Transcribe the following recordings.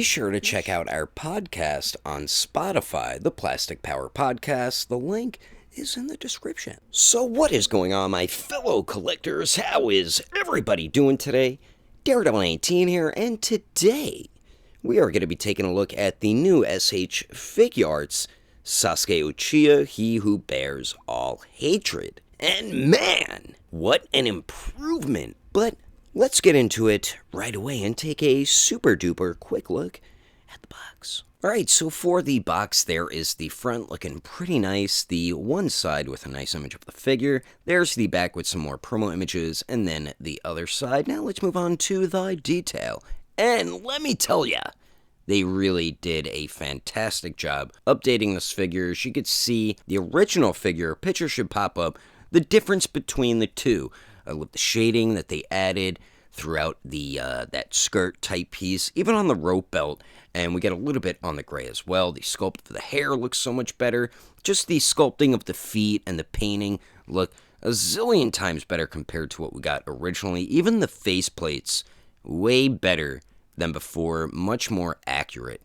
be sure to check out our podcast on Spotify, the Plastic Power Podcast. The link is in the description. So what is going on, my fellow collectors? How is everybody doing today? Daredevil19 here, and today we are going to be taking a look at the new SH Figuarts Sasuke Uchiha, He Who Bears All Hatred. And man, what an improvement! But let's get into it right away and take a super duper quick look at the box. Alright, so for the box, there is the front looking pretty nice, the one side with a nice image of the figure, there's the back with some more promo images, and then the other side. Now let's move on to the detail. And let me tell ya, they really did a fantastic job updating this figure. As you could see, the original figure, picture should pop up, the difference between the two. I love the shading that they added throughout the that skirt type piece, even on the rope belt, and we get a little bit on the gray as well. The sculpt of the hair looks so much better. Just the sculpting of the feet and the painting look a zillion times better compared to what we got originally. Even the face plates, way better than before, much more accurate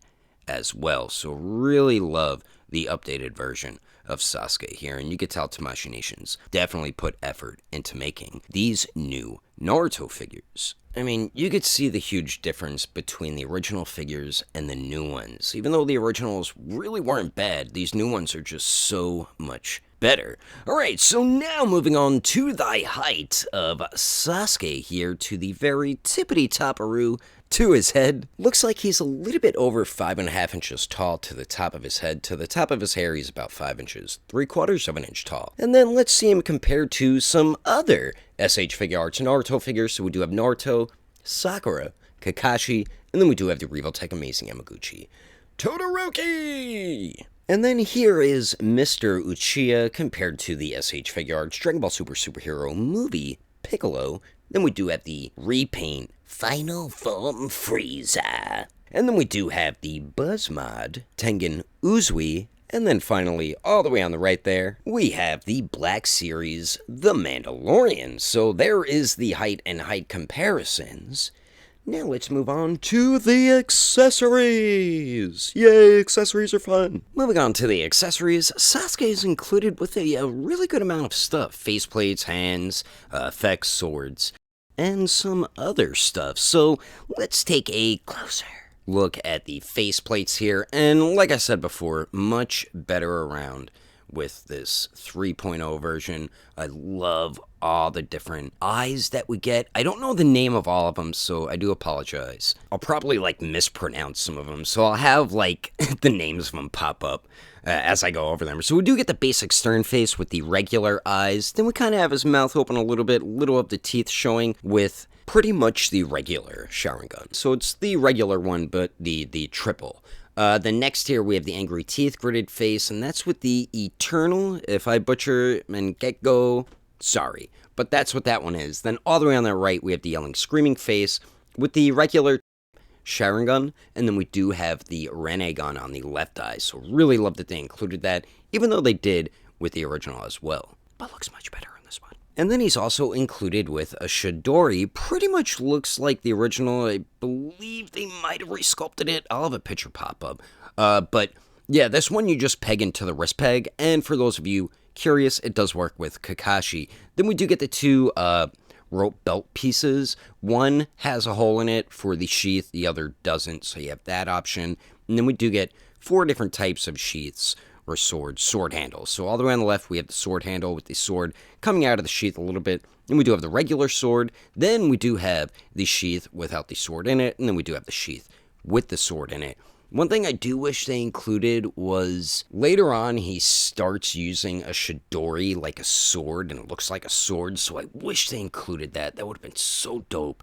as well. So really love the updated version of Sasuke here, and you could tell Tamashii Nations definitely put effort into making these new Naruto figures. I mean, you could see the huge difference between the original figures and the new ones. Even though the originals really weren't bad, these new ones are just so much better. Alright, so now moving on to the height of Sasuke here, to the very tippity topperoo to his head. Looks like he's a little bit over 5.5 inches tall to the top of his head. To the top of his hair, he's about 5 inches, 3/4 of an inch tall. And then let's see him compared to some other SH Figuarts Naruto figures. So we do have Naruto, Sakura, Kakashi, and then we do have the Regal Tech Amazing Yamaguchi, Todoroki! And then here is Mr. Uchiha compared to the SH Figuarts Dragon Ball Super Superhero movie Piccolo. Then we do have the repaint Final Form Frieza. And then we do have the Buzz Mod Tengen Uzui. And then finally, all the way on the right there, we have the Black Series The Mandalorian. So there is the height and height comparisons. Now let's move on to the accessories! Yay, accessories are fun! Moving on to the accessories, Sasuke is included with a really good amount of stuff. Faceplates, hands, effects, swords, and some other stuff. So let's take a closer look at the faceplates here. And like I said before, much better around with this 3.0 version. I love all the different eyes that we get. I don't know the name of all of them, so I do apologize. I'll probably mispronounce some of them, so I'll have the names of them pop up as I go over them. So we do get the basic stern face with the regular eyes. Then we kind of have his mouth open a little bit, little of the teeth showing with pretty much the regular Sharingan. So it's the regular one, but the triple. Then next here we have the angry teeth gritted face, and that's with the eternal, if I butcher and get go, sorry. But that's what that one is. Then all the way on the right we have the yelling screaming face with the regular Sharingan, and then we do have the Rinnegan on the left eye. So really love that they included that, even though they did with the original as well. But looks much better on this one. And then he's also included with a Chidori. Pretty much looks like the original. I believe they might have resculpted it. I'll have a picture pop up. But yeah, this one you just peg into the wrist peg. And for those of you curious, it does work with Kakashi. Then we do get the two rope belt pieces. One has a hole in it for the sheath. The other doesn't. So you have that option. And then we do get 4 different types of sheaths. Or sword handles. So all the way on the left, we have the sword handle with the sword coming out of the sheath a little bit. Then we do have the regular sword. Then we do have the sheath without the sword in it. And then we do have the sheath with the sword in it. One thing I do wish they included was later on he starts using a Chidori like a sword, and it looks like a sword. So I wish they included that. That would have been so dope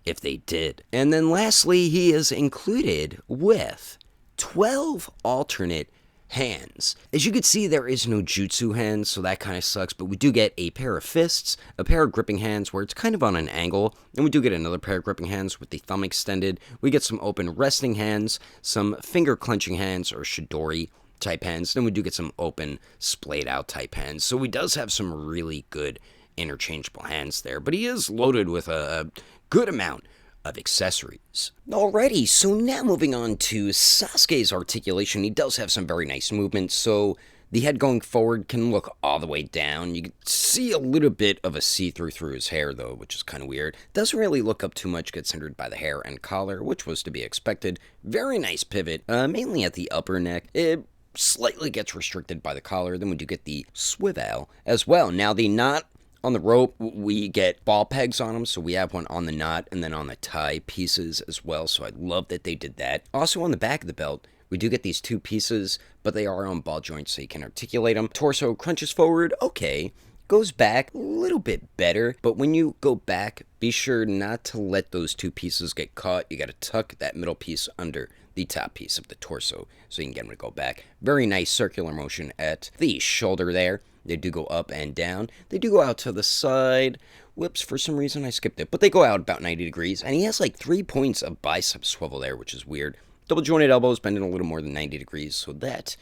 if they did. And then lastly, he is included with 12 alternate hands. As you can see, there is no jutsu hands, so that kind of sucks, but we do get a pair of fists, a pair of gripping hands where it's kind of on an angle, and we do get another pair of gripping hands with the thumb extended. We get some open resting hands, some finger clenching hands or Chidori type hands, then we do get some open splayed out type hands. So he does have some really good interchangeable hands there, but he is loaded with a good amount of accessories. Alrighty, so now moving on to Sasuke's articulation. He does have some very nice movements, so the head going forward can look all the way down. You can see a little bit of a see-through through his hair, though, which is kind of weird. Doesn't really look up too much, gets hindered by the hair and collar, which was to be expected. Very nice pivot, mainly at the upper neck. It slightly gets restricted by the collar. Then we do get the swivel as well. Now, the knot on the rope, we get ball pegs on them, so we have one on the knot and then on the tie pieces as well, so I love that they did that. Also on the back of the belt, we do get these 2 pieces, but they are on ball joints, so you can articulate them. Torso crunches forward, okay. Goes back a little bit better, but when you go back, be sure not to let those 2 pieces get caught. You got to tuck that middle piece under the top piece of the torso, so you can get them to go back. Very nice circular motion at the shoulder there. They do go up and down. They do go out to the side. Whoops, for some reason I skipped it. But they go out about 90 degrees, and he has like 3 points of bicep swivel there, which is weird. Double jointed elbows bending a little more than 90 degrees, so that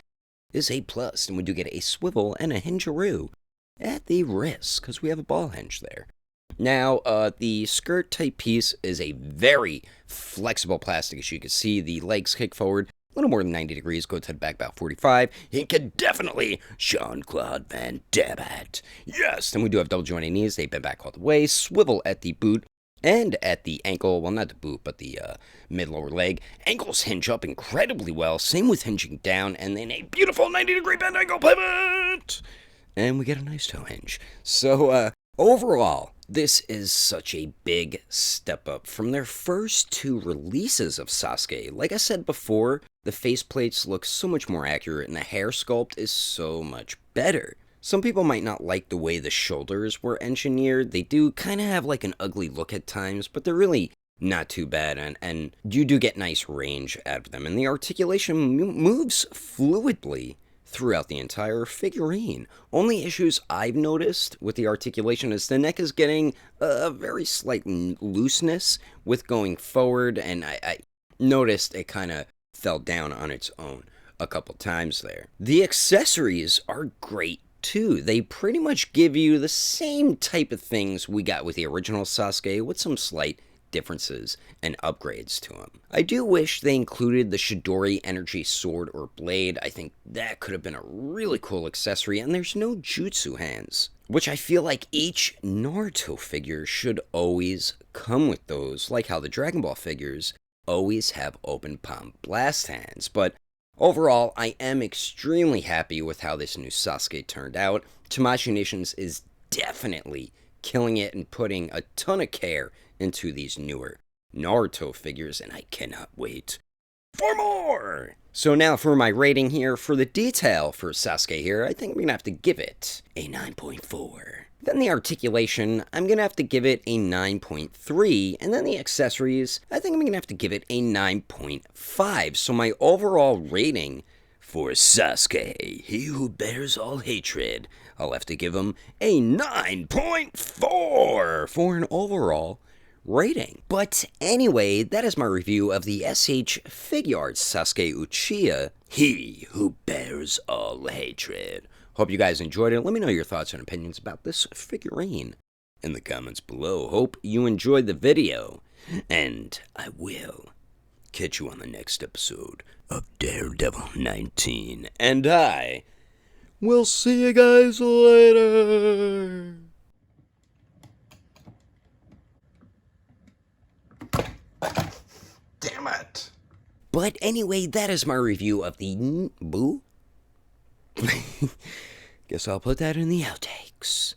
is a plus. And we do get a swivel and a hingeroo at the wrist, because we have a ball hinge there. Now, the skirt type piece is a very flexible plastic, as you can see. The legs kick forward a little more than 90 degrees, go to the back about 45. He can definitely Jean-Claude Van Damme it. Yes, then we do have double jointed knees. They bend back all the way, swivel at the boot and at the ankle. Well, not the boot, but the mid-lower leg. Ankles hinge up incredibly well. Same with hinging down, and then a beautiful 90-degree bend ankle pivot. And we get a nice toe hinge. So, overall, this is such a big step up from their first 2 releases of Sasuke. Like I said before, the faceplates look so much more accurate and the hair sculpt is so much better. Some people might not like the way the shoulders were engineered. They do kind of have like an ugly look at times, but they're really not too bad, and you do get nice range out of them. And the articulation moves fluidly throughout the entire figurine. Only issues I've noticed with the articulation is the neck is getting a very slight looseness with going forward, and I noticed it kind of fell down on its own a couple times there. The accessories are great too. They pretty much give you the same type of things we got with the original Sasuke, with some slight differences and upgrades to him. I do wish they included the Chidori energy sword or blade. I think that could have been a really cool accessory, and there's no jutsu hands, which I feel like each Naruto figure should always come with those, like how the Dragon Ball figures always have open palm blast hands. But overall, I am extremely happy with how this new Sasuke turned out. Tamashii Nations is definitely killing it and putting a ton of care into these newer Naruto figures, and I cannot wait for more! So now for my rating here, for the detail for Sasuke here, I think I'm gonna have to give it a 9.4. Then the articulation, I'm gonna have to give it a 9.3, and then the accessories, I think I'm gonna have to give it a 9.5. So my overall rating for Sasuke, he who bears all hatred, I'll have to give him a 9.4 for an overall rating. But anyway, that is my review of the SH Figuarts Sasuke Uchiha, he who bears all hatred. Hope you guys enjoyed it. Let me know your thoughts and opinions about this figurine in the comments below. Hope you enjoyed the video, and I will catch you on the next episode of Daredevil 19. And I will see you guys later. Damn it. But anyway, that is my review of the Boo. Guess I'll put that in the outtakes.